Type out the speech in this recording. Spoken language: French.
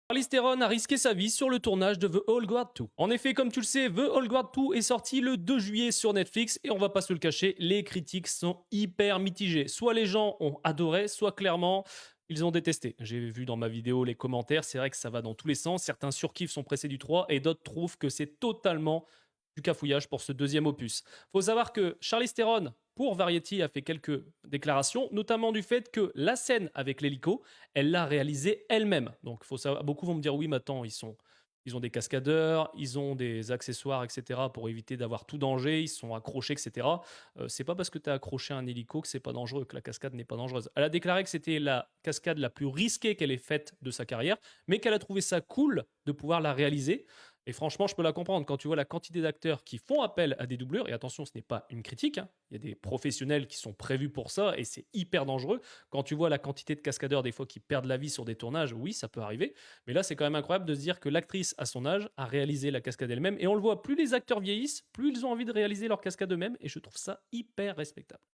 Charlize Theron a risqué sa vie sur le tournage de The Old Guard 2. En effet, comme tu le sais, The Old Guard 2 est sorti le 2 juillet sur Netflix et on va pas se le cacher, les critiques sont hyper mitigées. Soit les gens ont adoré, soit clairement ils ont détesté. J'ai vu dans ma vidéo les commentaires, c'est vrai que ça va dans tous les sens. Certains surkiffs sont pressés du 3 et d'autres trouvent que c'est totalement du cafouillage pour ce deuxième opus. Faut savoir que Charlize Theron, pour Variety, a fait quelques déclarations, notamment du fait que la scène avec l'hélico, elle l'a réalisée elle-même. Donc, faut savoir, beaucoup vont me dire oui, mais attends, ils ont des cascadeurs, ils ont des accessoires, etc. pour éviter d'avoir tout danger, ils sont accrochés, etc. C'est pas parce que tu as accroché un hélico que c'est pas dangereux, que la cascade n'est pas dangereuse. Elle a déclaré que c'était la cascade la plus risquée qu'elle ait faite de sa carrière, mais qu'elle a trouvé ça cool de pouvoir la réaliser. Et franchement, je peux la comprendre quand tu vois la quantité d'acteurs qui font appel à des doubleurs. Et attention, ce n'est pas une critique, hein. Il y a des professionnels qui sont prévus pour ça et c'est hyper dangereux. Quand tu vois la quantité de cascadeurs des fois qui perdent la vie sur des tournages, oui, ça peut arriver. Mais là, c'est quand même incroyable de se dire que l'actrice, à son âge, a réalisé la cascade elle-même. Et on le voit, plus les acteurs vieillissent, plus ils ont envie de réaliser leur cascade eux-mêmes. Et je trouve ça hyper respectable.